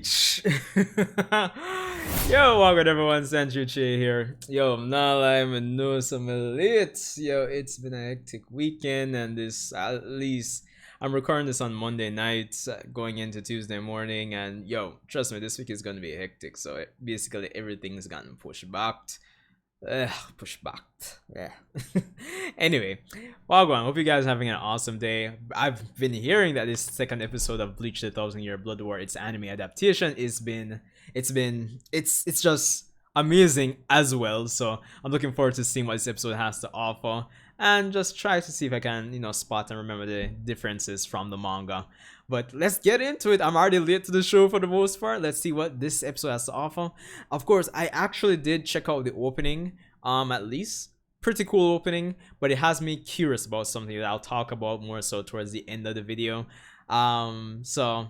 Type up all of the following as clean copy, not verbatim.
Bleach! Yo, welcome everyone, Sanjae here. Yo, I'm not lying, I know some elite. Yo, it's been a hectic weekend, and this, at least, I'm recording this on Monday night, going into Tuesday morning, and yo, trust me, this week is gonna be hectic, so basically everything's gotten pushed back. Push back. Yeah. Anyway, Wagwan, hope you guys are having an awesome day. I've been hearing that this second episode of Bleach: The Thousand Year Blood War, its anime adaptation, it's just amazing as well. So I'm looking forward to seeing what this episode has to offer, and just try to see if I can, spot and remember the differences from the manga. But let's get into it. I'm already late to the show for the most part. Let's see what this episode has to offer. Of course, I actually did check out the opening, at least. Pretty cool opening, but it has me curious about something that I'll talk about more so towards the end of the video. So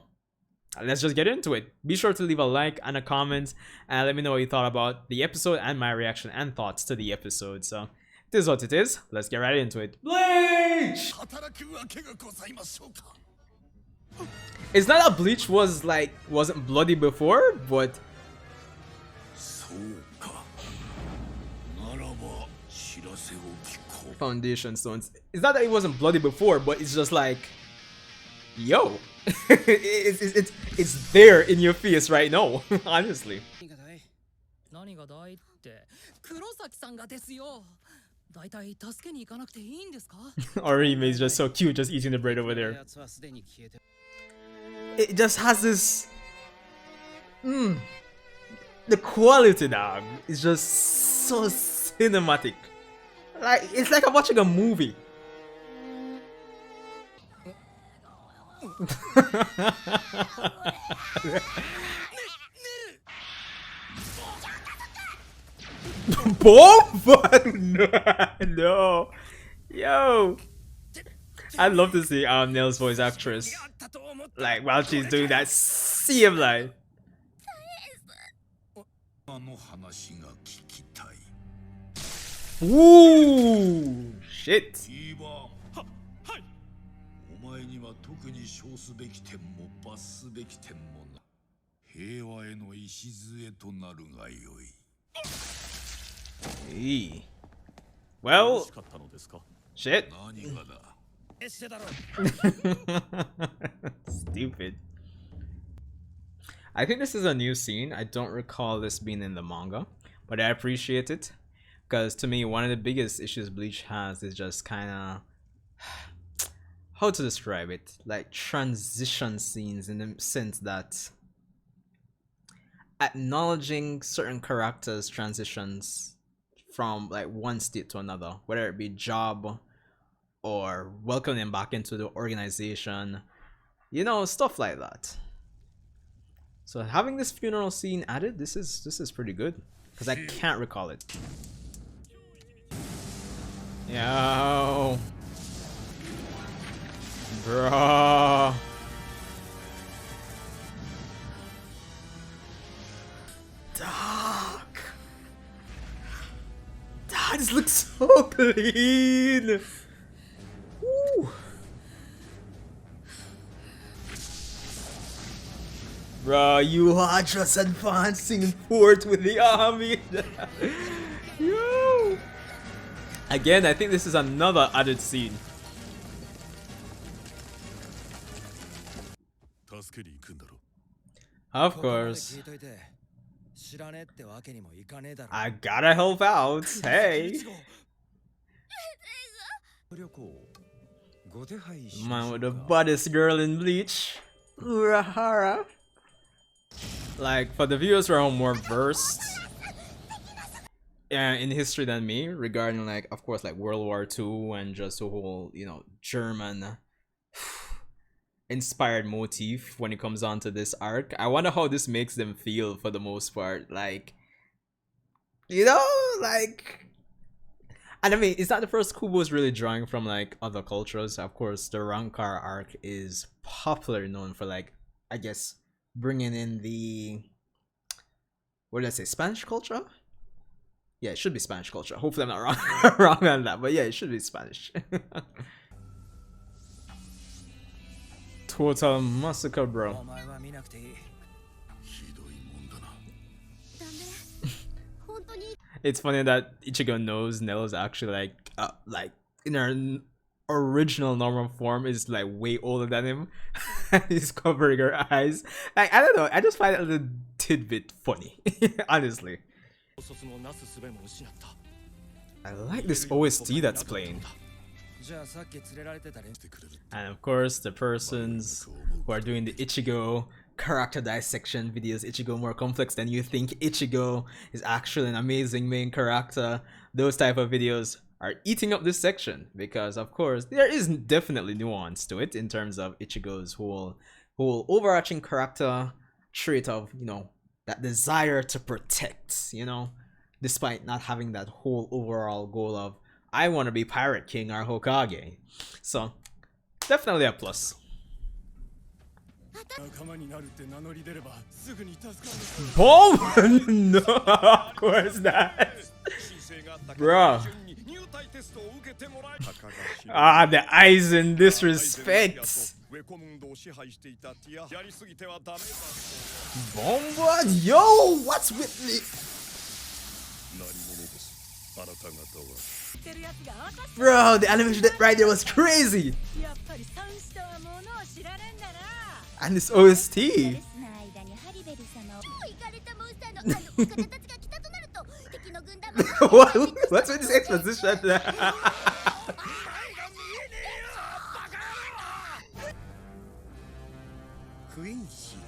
let's just get into it. Be sure to leave a like and a comment, and let me know what you thought about the episode and my reaction and thoughts to the episode. So this is what it is. Let's get right into it. Bleach! It's not that Bleach wasn't bloody before, but foundation stones. It's not that it wasn't bloody before, but it's just like, yo, it's there in your face right now. Honestly. Orihime is just so cute, just eating the bread over there. It just has this the quality, dog, is just so cinematic. Like, it's like I'm watching a movie. Boom! No. Yo, I'd love to see Nell's voice actress, like, while she's doing that same line. Ooh, shit. Hey. Well, shit. Stupid. I think this is a new scene. I don't recall this being in the manga, but I appreciate it, because to me, one of the biggest issues Bleach has is just kind of how to describe it, like transition scenes, in the sense that acknowledging certain characters' transitions from like one state to another, whether it be job or welcoming them back into the organization, stuff like that. So having this funeral scene added, this is pretty good, because I can't recall it. Yo, bro. Dog. This looks so clean. Woo. Bro, you are just advancing forth with the army. Yo. Again, I think this is another added scene. Of course. I gotta help out. Hey. Man with the baddest girl in Bleach. Urahara. Like, for the viewers who are more versed in history than me, regarding, like, of course, like World War II and just the whole, German inspired motif when it comes on to this arc, I wonder how this makes them feel for the most part. Like, like, and I mean, it's not the first Kubo's really drawing from like other cultures. Of course, the Rancor arc is popularly known for, like, I guess, bringing in the, what did I say, Spanish culture? Yeah, it should be Spanish culture. Hopefully I'm not wrong wrong on that, but yeah, it should be Spanish. Total massacre, bro. It's funny that Ichigo knows Nell is actually like in her original normal form is like way older than him. He's covering her eyes. Like, I don't know. I just find it a little tidbit funny, honestly. I like this OST that's playing. And of course, the persons who are doing the Ichigo character dissection videos, Ichigo more complex than you think, Ichigo is actually an amazing main character, those type of videos are eating up this section because of course there is definitely nuance to it in terms of Ichigo's whole overarching character trait of, you know, that desire to protect, you know, despite not having that whole overall goal of I want to be Pirate King or Hokage. So definitely a plus. Boom! No, of course not. Bruh. Ah, the eyes in disrespect. Bomba? Yo, what's with me? Bro, the animation right there was crazy. And this OST. What's with this exposition? Quincy.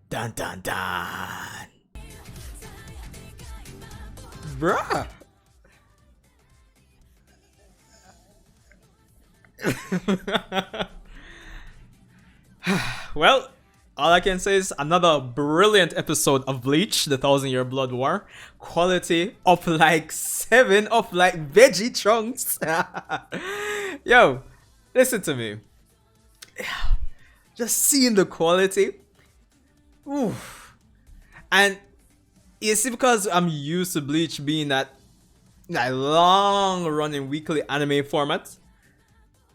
Dun dun dun. Bruh. Well, all I can say is another brilliant episode of Bleach, the 1,000-Year Blood War. Quality up like 7 up like veggie chunks. Yo, listen to me. Just seeing the quality. Oof. And you see, because I'm used to Bleach being that long running weekly anime format,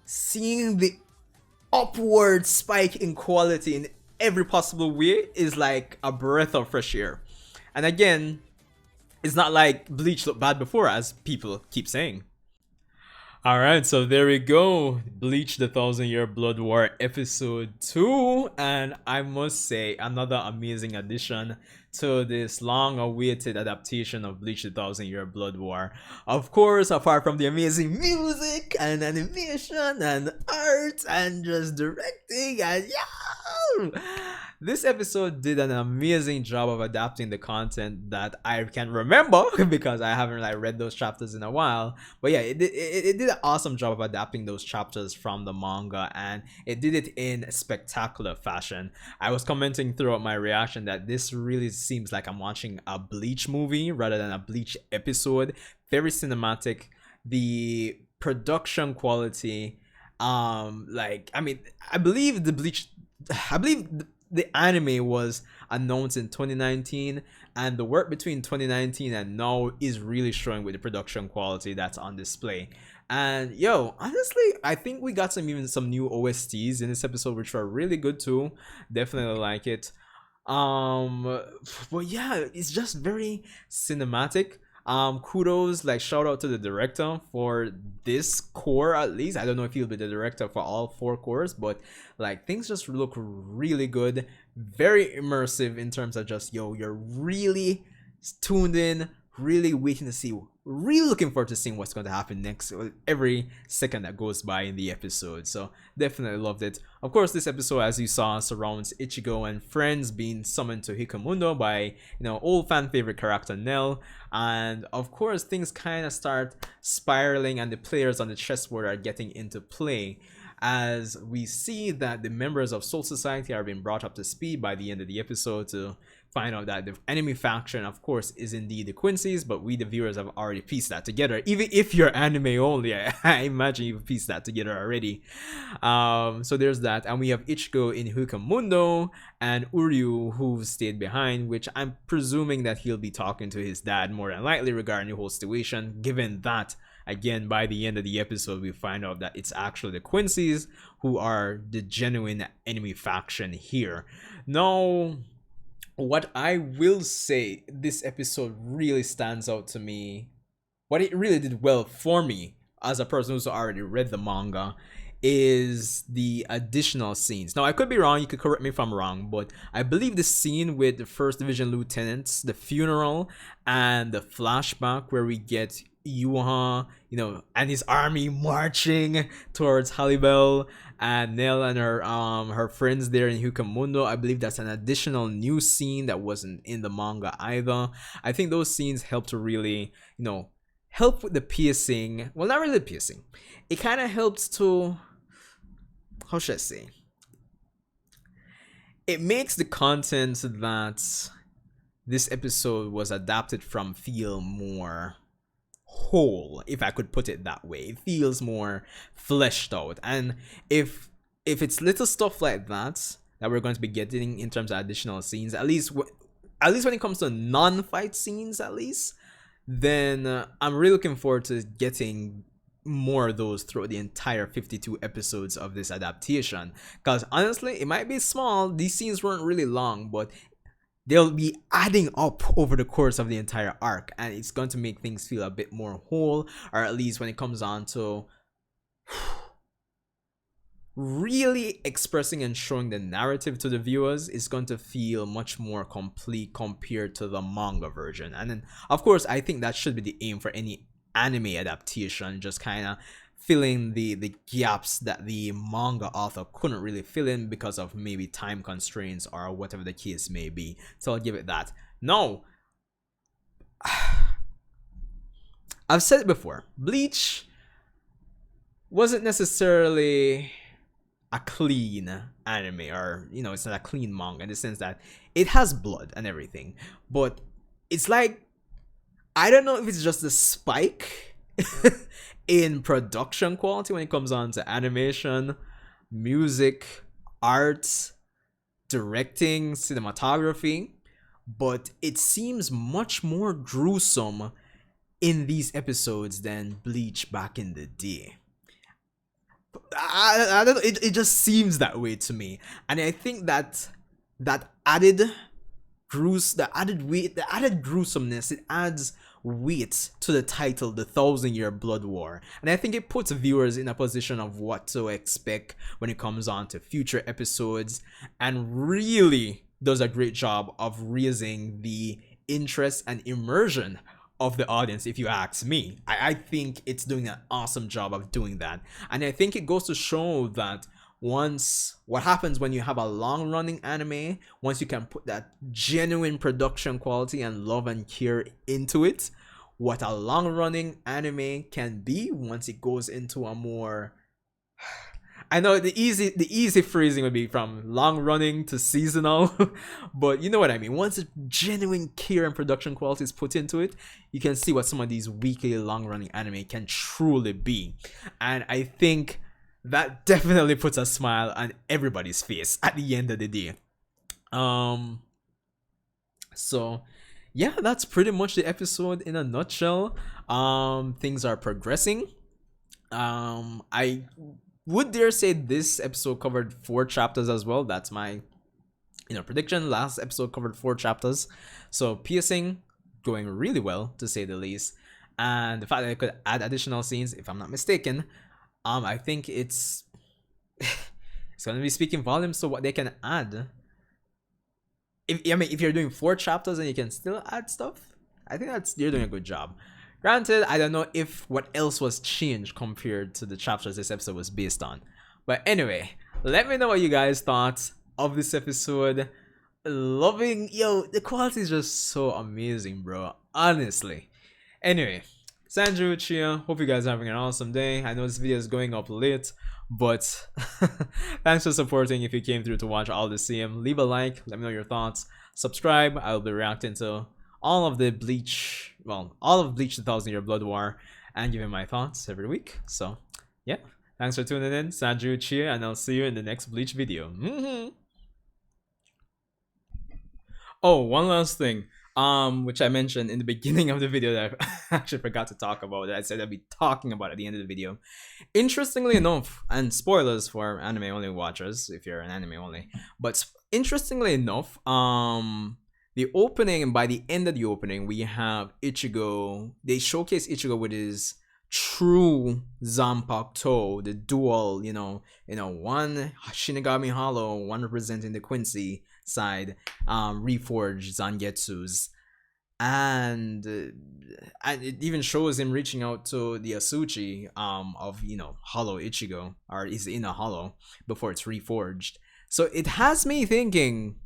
seeing the upward spike in quality in every possible way is like a breath of fresh air. And again, it's not like Bleach looked bad before, as people keep saying. Alright, so there we go. Bleach, the 1,000-Year Blood War episode 2. And I must say, another amazing addition to this long-awaited adaptation of Bleach, the 1,000-Year Blood War. Of course, apart from the amazing music and animation and art and just directing and this episode did an amazing job of adapting the content that I can remember because I haven't like read those chapters in a while. But yeah, it did an awesome job of adapting those chapters from the manga, and it did it in spectacular fashion. I was commenting throughout my reaction that this really seems like I'm watching a Bleach movie rather than a Bleach episode. Very cinematic. The production quality, like, I mean, I believe the anime was announced in 2019, and the work between 2019 and now is really showing with the production quality that's on display. And yo, honestly, I think we got even some new OSTs in this episode, which are really good too. Definitely like it. But yeah, it's just very cinematic. Kudos, like, shout out to the director for this core. At least I don't know if he'll be the director for all 4 cores, but like, things just look really good, very immersive in terms of just, yo, you're really tuned in, really waiting to see, really looking forward to seeing what's going to happen next every second that goes by in the episode. So definitely loved it. Of course, this episode, as you saw, surrounds Ichigo and friends being summoned to Hueco Mundo by, you know, old fan favorite character Nell. And of course, things kind of start spiraling and the players on the chessboard are getting into play, as we see that the members of Soul Society are being brought up to speed by the end of the episode to find out that the enemy faction, of course, is indeed the Quincy's, but we, the viewers, have already pieced that together. Even if you're anime only, I imagine you've pieced that together already. So there's that, and we have Ichigo in Hueco Mundo and Uryu, who stayed behind, which I'm presuming that he'll be talking to his dad more than likely regarding the whole situation, given that again, by the end of the episode, we find out that it's actually the Quincy's who are the genuine enemy faction here. Now, what I will say, this episode really stands out to me. What it really did well for me as a person who's already read the manga is the additional scenes. Now, I could be wrong, you could correct me if I'm wrong, but I believe the scene with the first division lieutenants, the funeral, and the flashback where we get Yuha, and his army marching towards Halibel, and Nell and her friends there in Hueco Mundo. I believe that's an additional new scene that wasn't in the manga either. I think those scenes help to really, help with the pacing. Well, not really the pacing. It kind of helps to, how should I say? It makes the content that this episode was adapted from feel more whole, if I could put it that way. It feels more fleshed out. And if it's little stuff like that we're going to be getting in terms of additional scenes, at least when it comes to non-fight scenes, at least, then I'm really looking forward to getting more of those throughout the entire 52 episodes of this adaptation. Because honestly, it might be small, these scenes weren't really long, but they'll be adding up over the course of the entire arc, and it's going to make things feel a bit more whole, or at least when it comes on to really expressing and showing the narrative to the viewers, is going to feel much more complete compared to the manga version. And then, of course, I think that should be the aim for any anime adaptation, just kind of filling the gaps that the manga author couldn't really fill in because of maybe time constraints or whatever the case may be. So I'll give it that. No, I've said it before, Bleach wasn't necessarily a clean anime, or it's not a clean manga in the sense that it has blood and everything, but it's like, I don't know if it's just a spike in production quality when it comes on to animation, music, art, directing, cinematography, but it seems much more gruesome in these episodes than Bleach back in the day. I don't know, it just seems that way to me, and I think that added weight, the added gruesomeness, it adds weight to the title, The 1,000-Year Blood War, and I think it puts viewers in a position of what to expect when it comes on to future episodes, and really does a great job of raising the interest and immersion of the audience, if you ask me. I think it's doing an awesome job of doing that, and I think it goes to show that what happens when you have a long-running anime, once you can put that genuine production quality and love and care into it, what a long-running anime can be once it goes into a more, I know the easy phrasing would be from long-running to seasonal, but you know what I mean. Once a genuine care and production quality is put into it, you can see what some of these weekly long-running anime can truly be, and I think that definitely puts a smile on everybody's face at the end of the day. So yeah, that's pretty much the episode in a nutshell. Things are progressing. I would dare say this episode covered 4 chapters as well. That's my prediction. Last episode covered 4 chapters, so pacing going really well, to say the least, and the fact that I could add additional scenes, if I'm not mistaken, I think it's going to be speaking volumes to what they can add. If you're doing 4 chapters and you can still add stuff, I think you're doing a good job. Granted, I don't know if what else was changed compared to the chapters this episode was based on. But anyway, let me know what you guys thought of this episode. The quality is just so amazing, bro. Honestly. Anyway, Sanjae Uchiha, hope you guys are having an awesome day. I know this video is going up late, but thanks for supporting. If you came through to watch all the CM, leave a like, let me know your thoughts, subscribe. I'll be reacting to all of Bleach, The 1,000-Year Blood War, and giving my thoughts every week. So yeah, thanks for tuning in. Sanjae Uchiha, and I'll see you in the next Bleach video. Oh, one last thing. which I mentioned in the beginning of the video that I actually forgot to talk about. That I said I'd be talking about at the end of the video. Interestingly enough, and spoilers for anime only watchers if you're an anime only, but interestingly enough, the opening, and by the end of the opening, we have Ichigo. They showcase Ichigo with his true Zanpakuto, the dual, one Shinigami Hollow, one representing the Quincy side, reforged Zangetsu's, and it even shows him reaching out to the Asuchi of Hollow Ichigo, or is in a Hollow before it's reforged. So it has me thinking,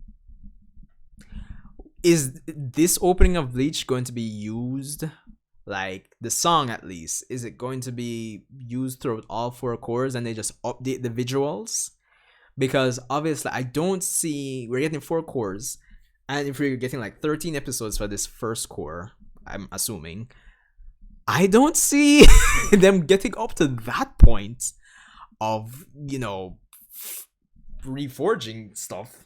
is this opening of Bleach going to be used, like the song at least, is it going to be used throughout all four cores and they just update the visuals? Because obviously I don't see, we're getting four cores, and if we're getting like 13 episodes for this first core, I'm assuming, I don't see them getting up to that point of reforging stuff.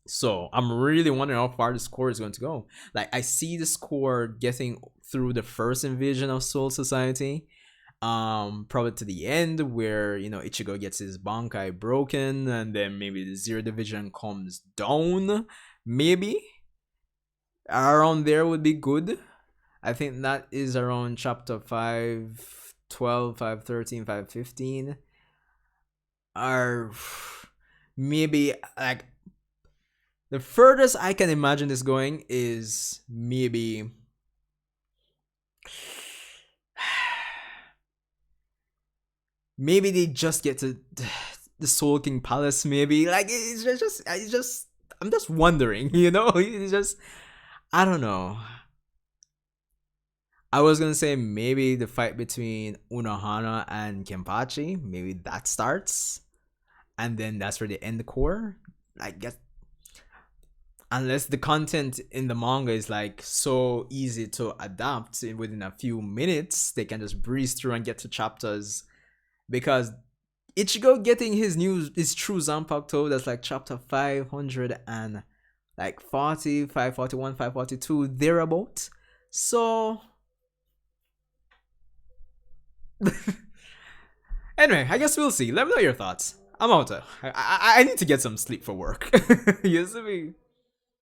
So I'm really wondering how far this core is going to go. Like, I see this core getting through the first invasion of Soul Society, probably to the end where Ichigo gets his Bankai broken, and then maybe the Zero Division comes down. Maybe around there would be good. I think that is around chapter 512, 513, 515, or maybe like the furthest I can imagine this going is maybe they just get to the Soul King Palace. Maybe like I'm just wondering, it's just, I don't know. I was gonna say maybe the fight between Unohana and Kenpachi, maybe that starts, and then that's where they end the core. I guess, unless the content in the manga is like so easy to adapt within a few minutes, they can just breeze through and get to chapters. Because Ichigo getting his true Zanpakuto, that's like chapter 500 and like 40, 541, 542, thereabout. So anyway, I guess we'll see. Let me know your thoughts. I'm out. I need to get some sleep for work. You see me?